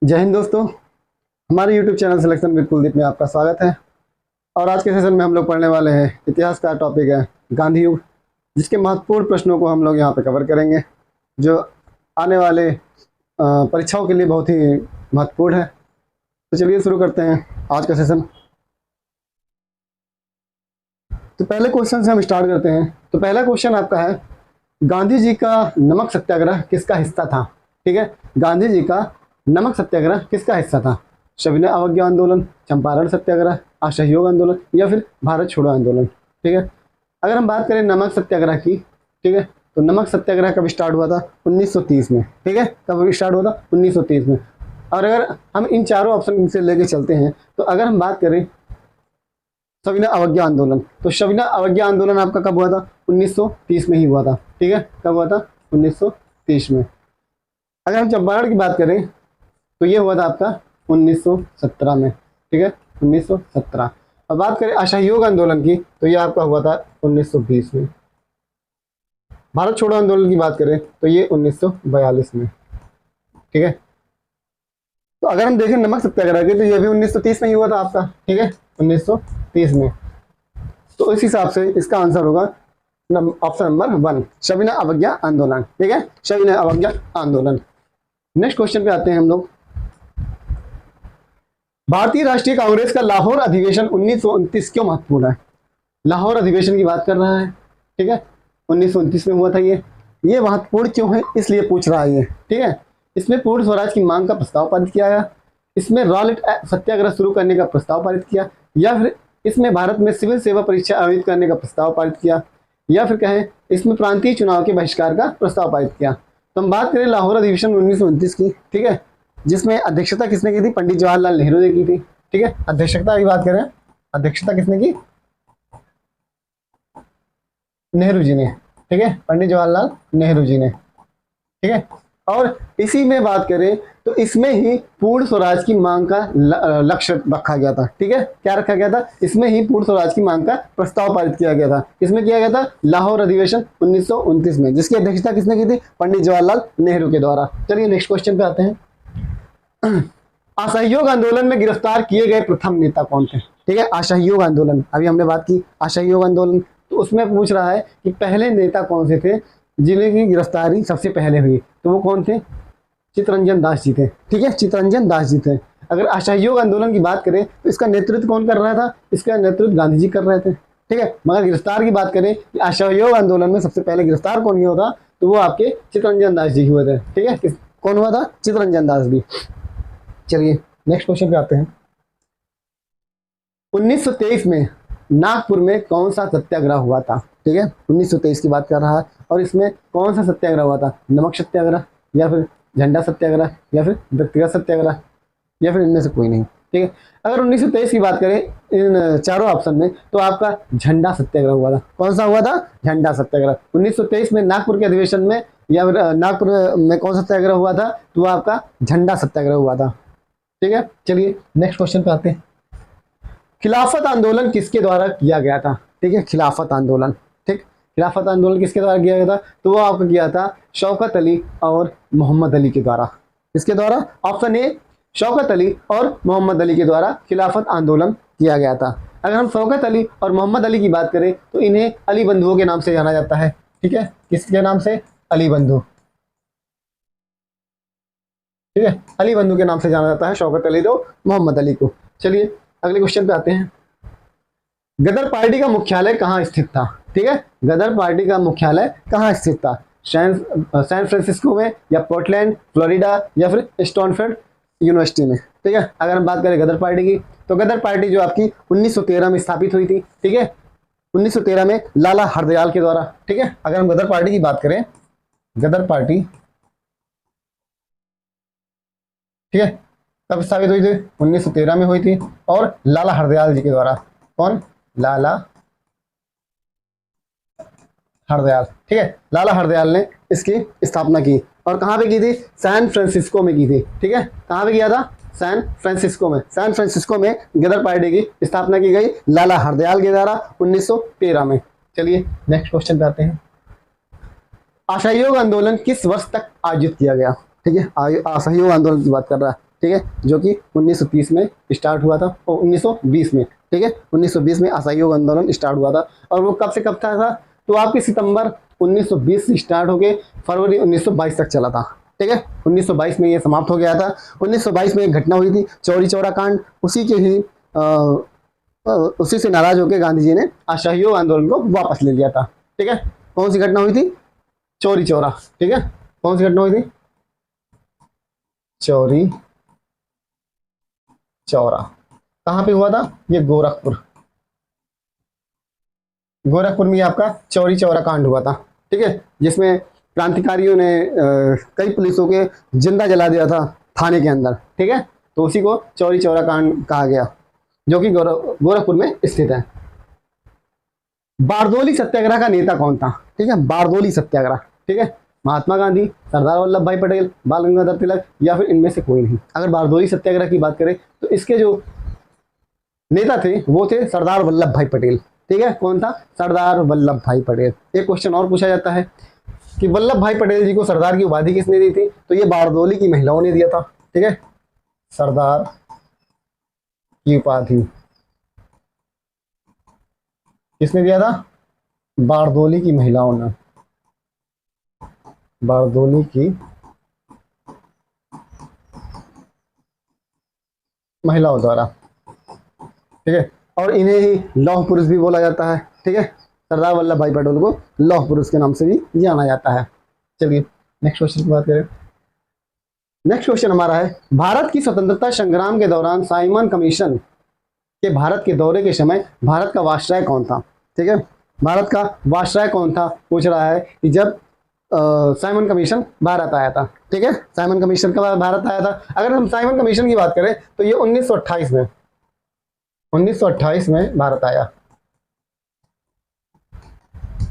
जय हिंद दोस्तों, हमारे YouTube channel selection with Kuldeep में आपका स्वागत है। और आज के सेशन में हम लोग पढ़ने वाले हैं इतिहास का टॉपिक है गांधी युग, जिसके महत्वपूर्ण प्रश्नों को हम लोग यहाँ पे कवर करेंगे, जो आने वाले परीक्षाओं के लिए बहुत ही महत्वपूर्ण है। तो चलिए शुरू करते हैं आज का सेशन। तो पहले क्वेश्चन से हम स्टार्ट करते हैं। तो पहला क्वेश्चन आपका है, गांधी जी का नमक सत्याग्रह किसका हिस्सा था? ठीक है, गांधी जी का नमक सत्याग्रह किसका हिस्सा था? सविनय अवज्ञा आंदोलन, चंपारण सत्याग्रह, असहयोग आंदोलन या फिर भारत छोड़ो आंदोलन। ठीक है, अगर हम बात करें नमक सत्याग्रह की, ठीक है, तो नमक सत्याग्रह कब स्टार्ट हुआ था? 1930 में। ठीक है, कब स्टार्ट हुआ था? 1930 में। और अगर हम इन चारों ऑप्शन से लेके चलते हैं, तो अगर हम बात करें सविनय अवज्ञा आंदोलन, तो सविनय अवज्ञा आंदोलन आपका कब हुआ था? 1930 में ही हुआ था। ठीक है, कब हुआ था? 1930 में। अगर हम चंपारण की बात करें तो ये हुआ था आपका 1917 में। ठीक है, 1917। अब बात करें असहयोग आंदोलन की, तो ये आपका हुआ था 1920 में। भारत छोड़ो आंदोलन की बात करें तो ये 1942 में। ठीक है, तो अगर हम देखें नमक सत्याग्रह की, तो ये भी 1930 में ही हुआ था आपका। ठीक है, 1930 में। तो इस हिसाब से इसका आंसर होगा ऑप्शन नंबर 1, सविनय अवज्ञा आंदोलन। ठीक है, सविनय अवज्ञा आंदोलन। नेक्स्ट क्वेश्चन पे आते हैं हम लोग। भारतीय राष्ट्रीय कांग्रेस का लाहौर अधिवेशन 1929 क्यों महत्वपूर्ण है? लाहौर अधिवेशन की बात कर रहा है। ठीक है, 1929 में हुआ था ये महत्वपूर्ण क्यों है इसलिए पूछ रहा है ये। ठीक है, इसमें पूर्ण स्वराज की मांग का प्रस्ताव पारित किया गया, इसमें रॉलेट सत्याग्रह शुरू करने का प्रस्ताव पारित किया, या फिर इसमें भारत में सिविल सेवा परीक्षा आयोजित करने का प्रस्ताव पारित किया, या फिर कहें इसमें प्रांतीय चुनाव के बहिष्कार का प्रस्ताव पारित किया। तो हम बात करें लाहौर अधिवेशन 1929 की, ठीक है, जिसमें अध्यक्षता किसने की थी? पंडित जवाहरलाल नेहरू ने की थी। ठीक है, अध्यक्षता की बात करें, अध्यक्षता किसने की? नेहरू जी ने। ठीक है, पंडित जवाहरलाल नेहरू जी ने। ठीक है, और इसी में बात करें तो इसमें ही पूर्ण स्वराज की मांग का लक्ष्य रखा गया था। ठीक है, क्या रखा गया था? इसमें ही पूर्ण स्वराज की मांग का प्रस्ताव पारित किया गया था। किसमें किया गया था? लाहौर अधिवेशन 1929 में, जिसकी अध्यक्षता किसने की थी? पंडित जवाहरलाल नेहरू के द्वारा। चलिए नेक्स्ट क्वेश्चन पे आते हैं। असहयोग आंदोलन में गिरफ्तार किए गए प्रथम नेता कौन थे? ठीक है, असहयोग आंदोलन, अभी हमने बात की असहयोग आंदोलन, तो उसमें पूछ रहा है कि पहले नेता कौन से थे जिनकी गिरफ्तारी सबसे पहले हुई, तो वो कौन थे? चित्तरंजन दास जी थे। ठीक है, चित्तरंजन दास जी थे। अगर असहयोग आंदोलन की बात करें तो इसका नेतृत्व कौन कर रहा था? इसका नेतृत्व गांधी जी कर रहे थे। ठीक है, मगर गिरफ्तार की बात करें कि असहयोग आंदोलन में सबसे पहले गिरफ्तार कौन हुआ था, तो वो आपके चित्तरंजन दास जी हुए थे। ठीक है, कौन हुआ था? चित्तरंजन दास जी। चलिए नेक्स्ट क्वेश्चन पे आते हैं। 1923 में नागपुर में कौन सा सत्याग्रह हुआ था? ठीक है, 1923 की बात कर रहा है, और इसमें कौन सा सत्याग्रह हुआ था? नमक सत्याग्रह, या फिर झंडा सत्याग्रह, या फिर व्यक्तिगत सत्याग्रह, या फिर इनमें से कोई नहीं। ठीक है, अगर 1923 की बात करें इन चारों ऑप्शन में, तो आपका झंडा सत्याग्रह हुआ था। कौन सा हुआ था? झंडा सत्याग्रह। 1923 में नागपुर के अधिवेशन में, या फिर नागपुर में कौन सा सत्याग्रह हुआ था? तो वो आपका झंडा सत्याग्रह हुआ था। ठीक है, चलिए नेक्स्ट क्वेश्चन पे आते हैं। खिलाफत आंदोलन किसके द्वारा किया गया था? ठीक है, खिलाफत आंदोलन। ठीक, खिलाफत आंदोलन किसके द्वारा किया गया था? तो वो आपका किया था शौकत अली और मोहम्मद अली के द्वारा। किसके द्वारा? ऑप्शन ए, शौकत अली और मोहम्मद अली के द्वारा खिलाफत आंदोलन किया गया था। अगर हम शौकत अली और मोहम्मद अली की बात करें तो इन्हें अली बंधुओं के नाम से जाना जाता है। ठीक है, किसके नाम से? अली बंधु। ठीक है, अली बंधु के नाम से जाना जाता है शौकत अली और मोहम्मद अली को। चलिए अगले क्वेश्चन पे आते हैं। गदर पार्टी का मुख्यालय कहाँ स्थित था? ठीक है, गदर पार्टी का मुख्यालय कहाँ स्थित था? सैन फ्रांसिस्को में, या पोर्टलैंड फ्लोरिडा, या फिर स्टैनफोर्ड यूनिवर्सिटी में। ठीक है, अगर हम बात करें गदर पार्टी की, तो गदर पार्टी जो आपकी 1913 में स्थापित हुई थी। ठीक है, 1913 में लाला हरदयाल के द्वारा। ठीक है, अगर हम गदर पार्टी की बात करें, गदर पार्टी, ठीक है, कब स्थापित हुई थी? 1913 में हुई थी, और लाला हरदयाल जी के द्वारा। कौन? लाला हरदयाल। ठीक है, लाला हरदयाल ने इसकी स्थापना की, और कहाँ पे की थी? सैन फ्रांसिस्को में की थी। ठीक है, कहाँ पे किया था? सैन फ्रांसिस्को में। सैन फ्रांसिस्को में गदर पार्टी की स्थापना की गई लाला हरदयाल के द्वारा 1913 में। चलिए नेक्स्ट क्वेश्चन पे आते हैं। असहयोग आंदोलन किस वर्ष तक आयोजित किया गया? ठीक है, असहयोग आंदोलन की बात कर रहा है। ठीक है, जो कि 1930 में स्टार्ट हुआ था, 1920 में, ठीक है, 1920 में असहयोग आंदोलन स्टार्ट हुआ था। और वो कब से कब था? तो आपके सितंबर 1920 से स्टार्ट होके फरवरी 1922 तक चला था, ठीक है। 1922 में ये समाप्त हो गया था। 1922 में एक घटना हुई थी, चौरी चौरा कांड। उसी के ही उसी से नाराज होकर गांधी जी ने असहयोग आंदोलन को वापस ले लिया था, ठीक है। कौन सी घटना हुई थी? चौरी चौरा, ठीक है। कौन सी घटना हुई थी? चौरी चौरा। कहाँ पे हुआ था? ये गोरखपुर, गोरखपुर में आपका चौरी चौरा कांड हुआ था, ठीक है, जिसमें क्रांतिकारियों ने कई पुलिसों के जिंदा जला दिया था थाने के अंदर, ठीक है। तो उसी को चौरी चौरा कांड कहा गया, जो कि गोरखपुर में स्थित है। बारदोली सत्याग्रह का नेता कौन था? ठीक है, बारदोली सत्याग्रह, ठीक है। महात्मा गांधी, सरदार वल्लभ भाई पटेल, बाल गंगाधर तिलक, या फिर इनमें से कोई नहीं। अगर बारदोली सत्याग्रह की बात करें तो इसके जो नेता थे वो थे सरदार वल्लभ भाई पटेल, ठीक है। कौन था? सरदार वल्लभ भाई पटेल। एक क्वेश्चन और पूछा जाता है कि वल्लभ भाई पटेल जी को सरदार की उपाधि किसने दी थी? तो ये बारदोली की महिलाओं ने दिया था, ठीक है। सरदार की उपाधि किसने दिया था? बारदोली की महिलाओं ने, बारदोली की महिलाओं द्वारा, ठीक है। और इन्हें ही लौह पुरुष भी बोला जाता है, ठीक है। सरदार वल्लभ भाई पटेल को लौह पुरुष के नाम से भी जाना जाता है। चलिए नेक्स्ट क्वेश्चन की बात करें। नेक्स्ट क्वेश्चन हमारा है, भारत की स्वतंत्रता संग्राम के दौरान साइमन कमीशन के भारत के दौरे के समय भारत का वायसराय कौन था? ठीक है, भारत का वायसराय कौन था पूछ रहा है कि जब साइमन कमीशन भारत आया था, ठीक है। साइमन कमीशन का भारत आया था। अगर हम साइमन कमीशन की बात करें तो ये 1928 में, 1928 में भारत आया,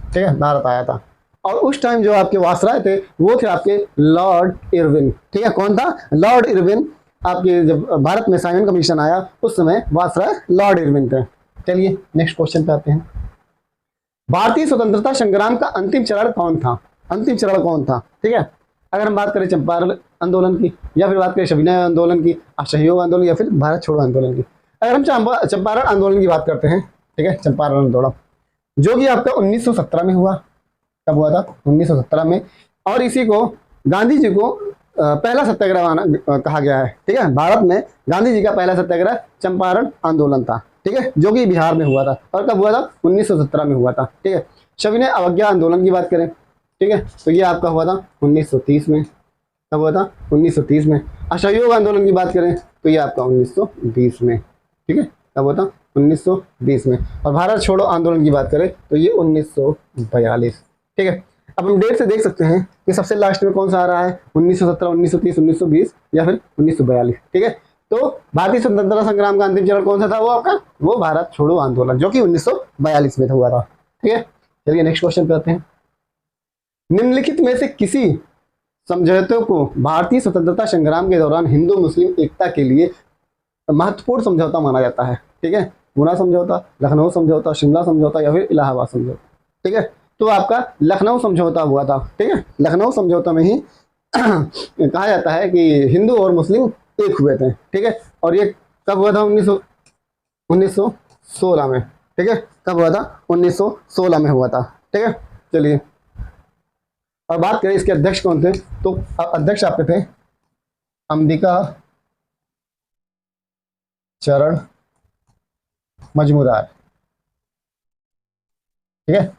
ठीक है, भारत आया था। और उस टाइम जो आपके वायसराय थे वो थे आपके लॉर्ड इरविन, ठीक है। कौन था? Lord Irwin. आपके जब भारत में साइमन कमीशन आया उस समय वायसराय लॉर्ड इरविन थे। चलिए नेक्स्ट क्वेश्चन पे आते हैं। भारतीय स्वतंत्रता संग्राम का अंतिम चरण कौन था? अंतिम चरण कौन था? ठीक है, अगर हम बात करें चंपारण आंदोलन की, या फिर बात करें सविनय आंदोलन की, असहयोग आंदोलन, या फिर भारत छोड़ो आंदोलन की। अगर हम चंपारण आंदोलन की बात करते हैं, ठीक है, चंपारण आंदोलन जो कि आपका 1917 में हुआ। कब हुआ था? 1917 में। और इसी को गांधी जी को पहला सत्याग्रह कहा गया है, ठीक है। भारत में गांधी जी का पहला सत्याग्रह चंपारण आंदोलन था, ठीक है, जो कि बिहार में हुआ था। और कब हुआ था? 1917 में हुआ था, ठीक है। सविनय अवज्ञा आंदोलन की बात करें, ठीक है, तो ये आपका हुआ था 1930 में। कब हुआ था? 1930 में। असहयोग आंदोलन की बात करें तो ये आपका 1920 में, ठीक है। कब हुआ था? 1920 में। और भारत छोड़ो आंदोलन की बात करें तो ये 1942, ठीक है। अब हम डेट से देख सकते हैं कि सबसे लास्ट में कौन सा आ रहा है, 1917, 1930, 1920 या फिर 1942, ठीक है। तो भारतीय स्वतंत्रता संग्राम का अंतिम चरण कौन सा था? वो आपका वो भारत छोड़ो आंदोलन, जो कि 1942 में हुआ था, ठीक है। चलिए नेक्स्ट क्वेश्चन पे आते हैं। निम्नलिखित में से किसी समझौते को भारतीय स्वतंत्रता संग्राम के दौरान हिंदू मुस्लिम एकता के लिए महत्वपूर्ण समझौता माना जाता है? ठीक है, पूना समझौता, लखनऊ समझौता, शिमला समझौता, या फिर इलाहाबाद समझौता, ठीक है। तो आपका लखनऊ समझौता हुआ था, ठीक है। लखनऊ समझौता में ही कहा जाता है कि हिंदू और मुस्लिम एक हुए थे, ठीक है। और ये कब हुआ था? 1916 में, ठीक है। कब हुआ था? 1916 में हुआ था, ठीक है। चलिए और बात करें इसके अध्यक्ष कौन थे, तो अध्यक्ष आपके थे अंबिका चरण मजमूदार, ठीक है।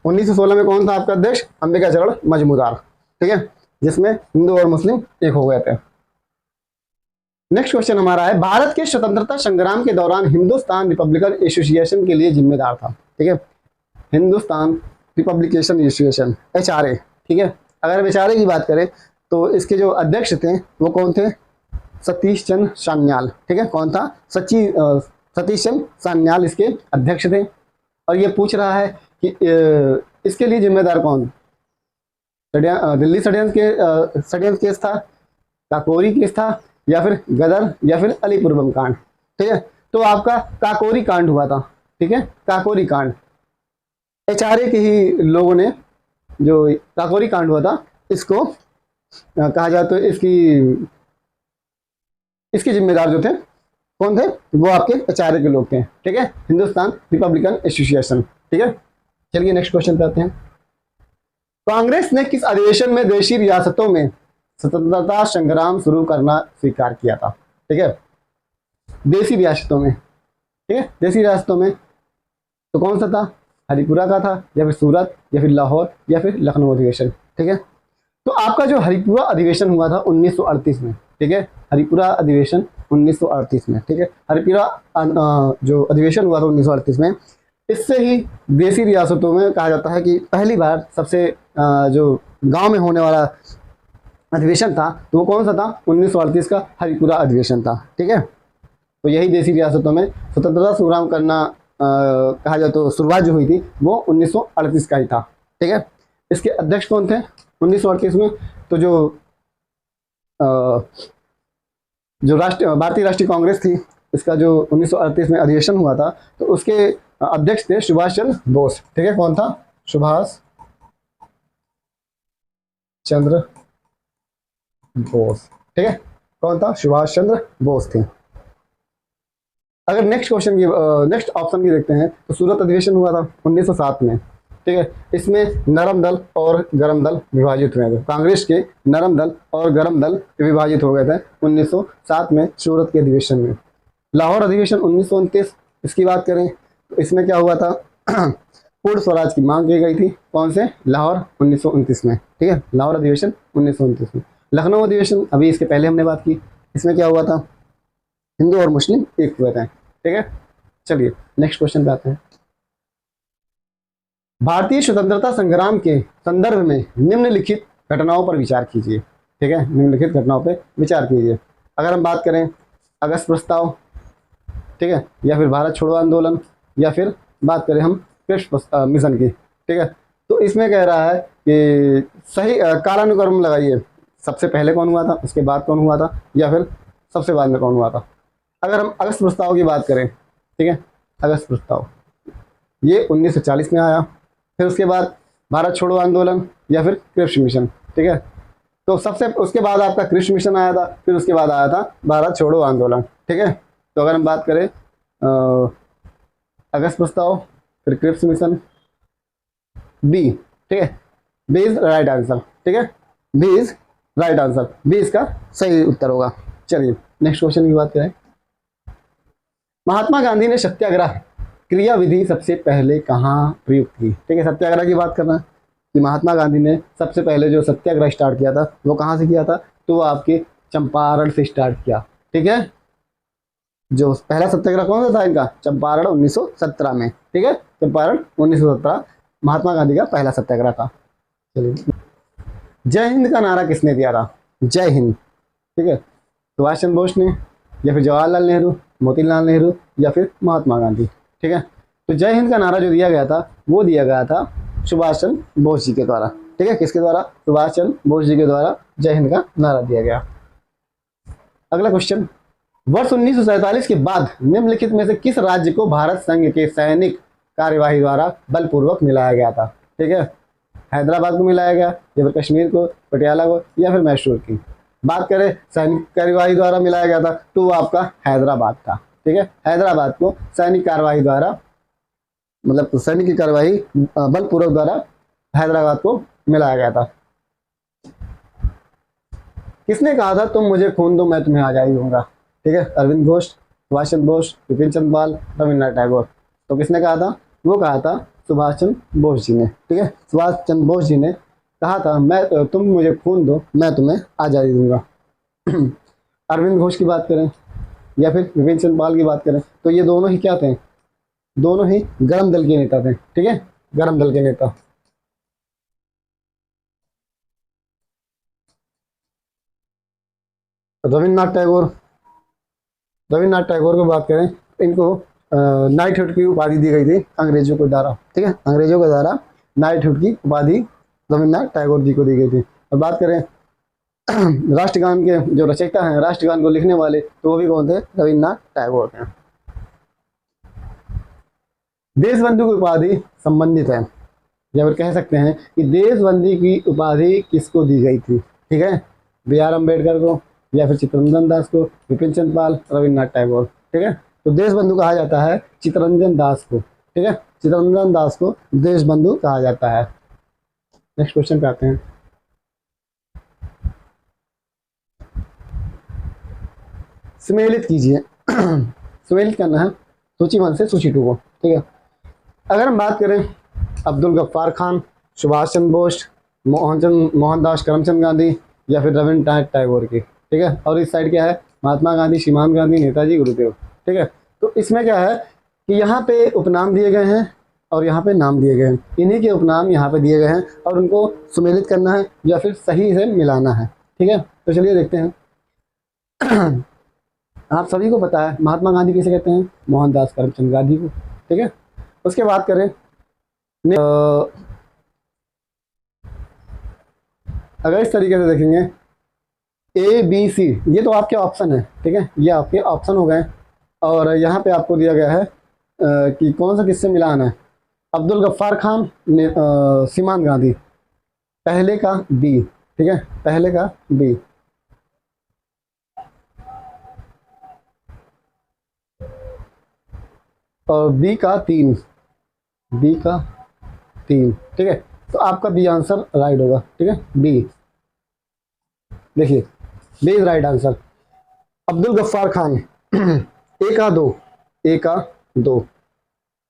1916 में कौन था आपका अध्यक्ष? अंबिका चरण मजमूदार, ठीक है, जिसमें हिंदू और मुस्लिम एक हो गए थे। नेक्स्ट क्वेश्चन हमारा है, भारत के स्वतंत्रता संग्राम के दौरान हिंदुस्तान रिपब्लिकन एसोसिएशन के लिए जिम्मेदार था, ठीक है। हिंदुस्तान रिपब्लिकेशन एसोसिएशन, HRA, ठीक है। अगर HRA की बात करें तो इसके जो अध्यक्ष थे वो कौन थे? सतीश चंद्र सान्याल, ठीक है। कौन था? सतीश चंद्र सान्याल इसके अध्यक्ष थे। और ये पूछ रहा है कि इसके लिए जिम्मेदार कौन? दिल्ली षड्यंत्र केस था, काकोरी केस था, या फिर गदर, या फिर अलीपुर बम कांड, ठीक है। तो आपका काकोरी कांड हुआ था, ठीक है, काकोरी कांड। HRA के ही लोगों ने जो काकोरी कांड हुआ था इसको कहा जाए तो इसकी इसके जिम्मेदार जो थे कौन थे, वो आपके आचार्य के लोग थे, ठीक है, हिंदुस्तान रिपब्लिकन एसोसिएशन, ठीक है। चलिए नेक्स्ट क्वेश्चन पे आते हैं। कांग्रेस ने किस अधिवेशन में देशी रियासतों में स्वतंत्रता संग्राम शुरू करना स्वीकार किया था, ठीक है, देशी रियासतों में, ठीक है, देशी रियासतों में तो कौन सा था, हरिपुरा का था या फिर सूरत या फिर लाहौर या फिर लखनऊ अधिवेशन, ठीक है। तो आपका जो हरिपुरा अधिवेशन हुआ था 1938 में, ठीक है, हरिपुरा अधिवेशन 1938 में, ठीक है, हरिपुरा जो अधिवेशन हुआ था 1938 में, इससे ही देशी रियासतों में कहा जाता है कि पहली बार सबसे जो गांव में होने वाला अधिवेशन था तो वो कौन सा था, 1938 का हरिपुरा अधिवेशन था, ठीक है। तो यही देशी रियासतों में स्वतंत्रता संग्राम करना कहा जाए तो शुरुआत जो हुई थी वो 1938 का ही था, ठीक है। इसके अध्यक्ष कौन थे 1938 में, तो जो भारतीय राष्ट्रीय कांग्रेस थी, इसका जो 1938 में अधिवेशन हुआ था तो उसके अध्यक्ष थे सुभाष चंद्र बोस, ठीक है, कौन था, सुभाष चंद्र बोस, ठीक है, कौन था, सुभाष चंद्र बोस थे। अगर नेक्स्ट क्वेश्चन की नेक्स्ट ऑप्शन की देखते हैं तो सूरत अधिवेशन हुआ था 1907 में, ठीक है, इसमें नरम दल और गरम दल विभाजित हुए थे, कांग्रेस के नरम दल और गरम दल विभाजित हो गए थे 1907 में सूरत के अधिवेशन में। लाहौर अधिवेशन 1929, इसकी बात करें तो इसमें क्या हुआ था पूर्ण स्वराज की मांग की गई थी, कौन से, लाहौर 1929 में, ठीक है, लाहौर अधिवेशन 1929 में। लखनऊ अधिवेशन अभी इसके पहले हमने बात की, इसमें क्या हुआ था, हिंदू और मुस्लिम एक हुए थे, ठीक है। चलिए नेक्स्ट क्वेश्चन पे आते हैं। भारतीय स्वतंत्रता संग्राम के संदर्भ में निम्नलिखित घटनाओं पर विचार कीजिए, ठीक है, निम्नलिखित घटनाओं पर विचार कीजिए। अगर हम बात करें अगस्त प्रस्ताव, ठीक है, या फिर भारत छोड़ो आंदोलन, या फिर बात करें हम कृष्ण मिशन की, ठीक है, तो इसमें कह रहा है कि सही कालानुक्रम लगाइए, सबसे पहले कौन हुआ था, उसके बाद कौन हुआ था, या फिर सबसे बाद में कौन हुआ था। अगर हम अगस्त प्रस्ताव की बात करें, ठीक है, अगस्त प्रस्ताव ये 1940 में आया, फिर उसके बाद भारत छोड़ो आंदोलन या फिर कृष्ण मिशन, ठीक है, तो सबसे उसके बाद आपका कृष्ण मिशन आया था, फिर उसके बाद आया था भारत छोड़ो आंदोलन, ठीक है। तो अगर हम बात करें अगस्त प्रस्ताव फिर कृष्ण मिशन, बी, ठीक है, बी इज राइट आंसर, ठीक है, B is right answer, B इसका सही उत्तर होगा। चलिए नेक्स्ट क्वेश्चन की बात करें। महात्मा गांधी ने सत्याग्रह क्रिया विधि सबसे पहले कहाँ प्रयुक्त की, ठीक है, सत्याग्रह की बात करना कि महात्मा गांधी ने सबसे पहले जो सत्याग्रह स्टार्ट किया था वो कहाँ से किया था, तो वो आपके चंपारण से स्टार्ट किया, ठीक है। जो पहला सत्याग्रह कौन सा था इनका, चंपारण 1917 में, ठीक है, चंपारण 1917 महात्मा गांधी का पहला सत्याग्रह था। चलिए जय हिंद का नारा किसने दिया था, जय हिंद, ठीक है, सुभाष चंद्र बोस ने या फिर जवाहरलाल नेहरू, मोतीलाल नेहरू या फिर महात्मा गांधी, ठीक है। तो जय हिंद का नारा जो दिया गया था वो दिया गया था सुभाष चंद्र बोस जी के द्वारा, ठीक है, किसके द्वारा, सुभाष चंद्र बोस जी के द्वारा जय हिंद का नारा दिया गया। अगला क्वेश्चन, वर्ष 1947 के बाद निम्नलिखित में से किस राज्य को भारत संघ के सैनिक कार्यवाही द्वारा बलपूर्वक मिलाया गया था, ठीक है, हैदराबाद को मिलाया गया या फिर कश्मीर को, पटियाला को या फिर मैसूर की। बात करें सैनिक कार्यवाही द्वारा मिलाया गया था तो वो आपका हैदराबाद था, ठीक है, हैदराबाद को सैनिक कार्यवाही द्वारा, मतलब सैनिक की कार्यवाही बलपूर्वक द्वारा हैदराबाद को मिलाया गया था। किसने कहा था तुम मुझे खून दो मैं तुम्हें आजादी दूंगा, ठीक है, अरविंद घोष, सुभाष चंद्र बोस, विपिन चंद्र पाल, रविन्द्रनाथ टैगोर। तो किसने कहा था, वो कहा था सुभाष चंद्र बोस जी ने, ठीक है, सुभाष चंद्र बोस जी ने कहा था मैं तुम मुझे खून दो मैं तुम्हें आज़ादी दूंगा। अरविंद घोष की बात करें या फिर विपिन चंद्र पाल की बात करें तो ये दोनों ही क्या थे, दोनों ही गरम दल के नेता थे, ठीक है, गरम दल के नेता। रविन्द्रनाथ टैगोर, रविन्द्रनाथ टैगोर की बात करें तो इनको नाइटहुड की उपाधि दी गई थी अंग्रेजों को द्वारा, ठीक है, अंग्रेजों के द्वारा नाइटहुड की उपाधि रविन्द्रनाथ टैगोर जी को दी गई थी। और बात करें राष्ट्रगान के जो रचयिता हैं, राष्ट्रगान को लिखने वाले, तो वो भी कौन थे, रविन्द्रनाथ टैगोर थे। देशबंधु की उपाधि संबंधित है, या फिर कह सकते हैं कि देशबंदी की उपाधि किसको दी गई थी, ठीक है, बी आर अम्बेडकर को, या फिर चित्तरंजन दास को, विपिन चंद्र पाल, रविन्द्रनाथ टैगोर। ठीक है, तो देश बंधु कहा जाता है चित्तरंजन दास को। ठीक है, चित्तरंजन दास को देश बंधु कहा जाता है। नेक्स्ट क्वेश्चन पे आते हैं। सम्मिलित कीजिए। सम्मिलित करना है सूची 1 से सूची 2 को। ठीक है, अगर हम बात करें अब्दुल गफ्फार खान, सुभाष चंद्र बोस, मोहनदास करमचंद गांधी या फिर रविन्द्रनाथ टैगोर की। ठीक है, और इस साइड क्या है, महात्मा गांधी, सीमांत गांधी, नेताजी, गुरुदेव। ठीक है, तो इसमें क्या है कि यहाँ पे उपनाम दिए गए हैं और यहाँ पे नाम दिए गए हैं, इन्हीं के उपनाम यहाँ पे दिए गए हैं और उनको सुमेलित करना है या फिर सही से मिलाना है। ठीक है, तो चलिए देखते हैं। आप सभी को पता है महात्मा गांधी किसे कहते हैं, मोहनदास करमचंद गांधी को। ठीक है, उसके बाद करें अगर इस तरीके से देखेंगे ABC, ये तो आपके ऑप्शन है। ठीक है, ये आपके ऑप्शन हो गए और यहाँ पे आपको दिया गया है कि कौन सा किससे मिलान है। अब्दुल गफ्फार खान, सीमांत गांधी, पहले का B। ठीक है, पहले का B, और B का 3, B का 3। ठीक है, तो आपका B आंसर राइट होगा। ठीक है, B, देखिए B is right answer. Abdul Ghaffar Khan A का 2, A का 2,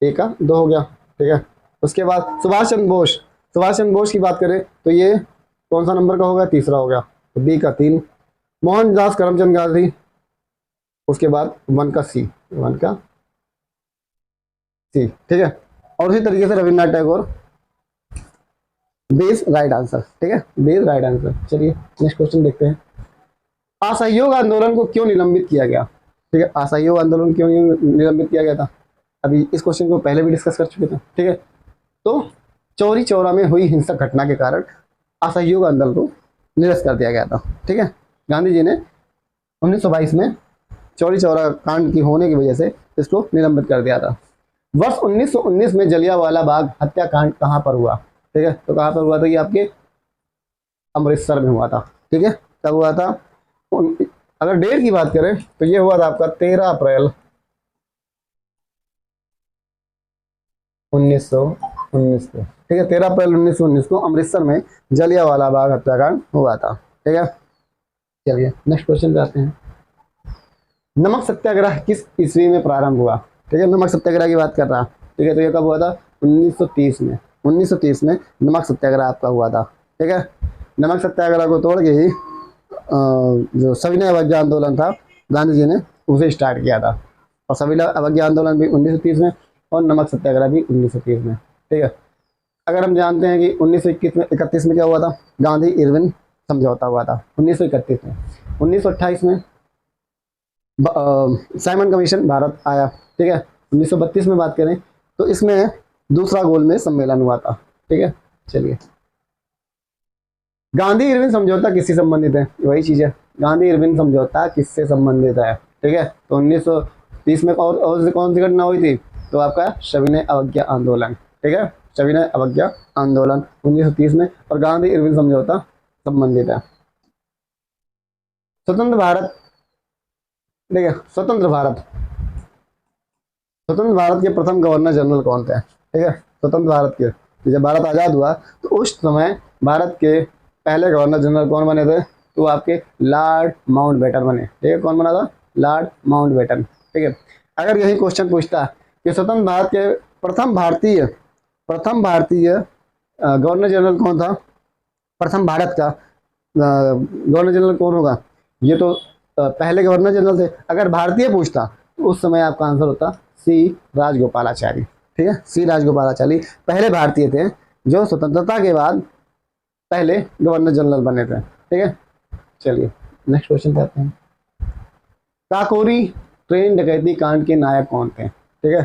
A का 2 हो गया। ठीक है, उसके बाद सुभाष चंद्र बोस, सुभाष चंद्र बोस की बात करें तो ये कौन सा नंबर का होगा, तीसरा हो गया, तो B का 3। मोहनदास करमचंद गांधी, उसके बाद 1 का C, 1 का C। ठीक है, और उसी तरीके से Rabindranath Tagore, B is right answer. ठीक है, B इज राइट आंसर। चलिए नेक्स्ट क्वेश्चन देखते हैं। असहयोग आंदोलन को क्यों निलंबित किया गया। ठीक है, असहयोग आंदोलन क्यों निलंबित किया गया था, अभी इस क्वेश्चन को पहले भी डिस्कस कर चुके थे। ठीक है, तो चौरी चौरा में हुई हिंसक घटना के कारण असहयोग आंदोलन को निरस्त कर दिया गया था। ठीक है, गांधी जी ने 1922 में चौरी चौरा कांड की होने की वजह से इसको निलंबित कर दिया था। वर्ष 1919 में जलियांवाला बाग हत्याकांड कहाँ पर हुआ। ठीक है, तो कहाँ पर हुआ था, ये आपके अमृतसर में हुआ था। ठीक है, तब हुआ था। अगर डेट की बात करें तो ये हुआ था आपका 13 अप्रैल 1919 को। ठीक है, 13 अप्रैल 1919 को अमृतसर में जलियांवाला बाग हत्याकांड हुआ था। ठीक है, चलिए नेक्स्ट क्वेश्चन पे आते हैं। नमक सत्याग्रह किस ईस्वी में प्रारंभ हुआ। ठीक है, नमक सत्याग्रह की बात कर रहा। ठीक है, तो ये कब हुआ था, 1930 में। 1930 में नमक सत्याग्रह आपका हुआ था। ठीक है, नमक सत्याग्रह को तोड़ के ही जो सविनय अवज्ञा आंदोलन था, गांधी जी ने उसे स्टार्ट किया था। और सविनय अवज्ञा आंदोलन भी 1930 में और नमक सत्याग्रह भी 1930 में। ठीक है, अगर हम जानते हैं कि 1931 में क्या हुआ था, गांधी इरविन समझौता हुआ था 1931 में। 1928 में साइमन कमीशन भारत आया। ठीक है, 1932 में बात करें तो इसमें दूसरा गोलमेज सम्मेलन हुआ था। ठीक है, चलिए गांधी इरविन समझौता किससे संबंधित है, वही चीज है, गांधी इरविन समझौता किससे संबंधित है। ठीक है, तो 1930 में और कौन सी घटना हुई थी, तो आपका सविनय अवज्ञा आंदोलन। ठीक है, सविनय अवज्ञा आंदोलन 1930 में, और गांधी इरविन समझौता संबंधित है। स्वतंत्र भारत, ठीक है, स्वतंत्र भारत के प्रथम गवर्नर जनरल कौन थे। ठीक है, स्वतंत्र भारत के, जब भारत आजाद हुआ तो उस समय भारत के पहले गवर्नर जनरल कौन बने थे, तो आपके लॉर्ड माउंटबेटन बने। ठीक है, कौन बना था, लॉर्ड माउंटबेटन। ठीक है, अगर यही क्वेश्चन पूछता कि स्वतंत्र भारत के प्रथम भारतीय गवर्नर जनरल कौन था, प्रथम भारत का गवर्नर जनरल कौन होगा, ये तो पहले गवर्नर जनरल थे। अगर भारतीय पूछता तो उस समय आपका आंसर होता C राजगोपालाचारी। ठीक है, C राजगोपालाचारी पहले भारतीय थे जो स्वतंत्रता के बाद पहले गवर्नर जनरल बने थे। ठीक है, चलिए नेक्स्ट क्वेश्चन पे आते हैं। काकोरी ट्रेन डकैती कांड के नायक कौन थे। ठीक है,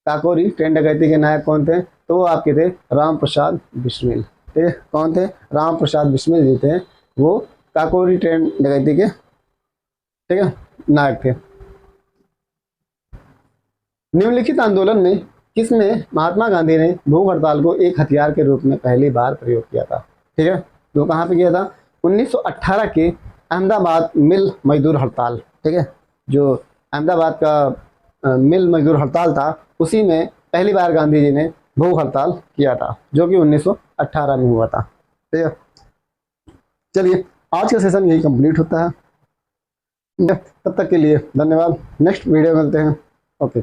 काकोरी ट्रेन डकैती के नायक कौन थे, तो वो आपके थे राम प्रसाद बिस्मिल। ठीक है, कौन थे, राम प्रसाद बिस्मिल जी थे, वो काकोरी ट्रेन डकैती के, ठीक है, नायक थे। निम्नलिखित आंदोलन में किसने महात्मा गांधी ने भूख हड़ताल को एक हथियार के रूप में पहली बार प्रयोग किया था। ठीक है, तो कहाँ पे किया था, 1918 के अहमदाबाद मिल मजदूर हड़ताल, ठीक है, जो अहमदाबाद का मिल मजदूर हड़ताल था, उसी में पहली बार गांधी जी ने भूख हड़ताल किया था, जो कि 1918 में हुआ था। ठीक है, चलिए आज का सेशन यही कंप्लीट होता है। तब तक के लिए धन्यवाद। नेक्स्ट वीडियो मिलते हैं। ओके।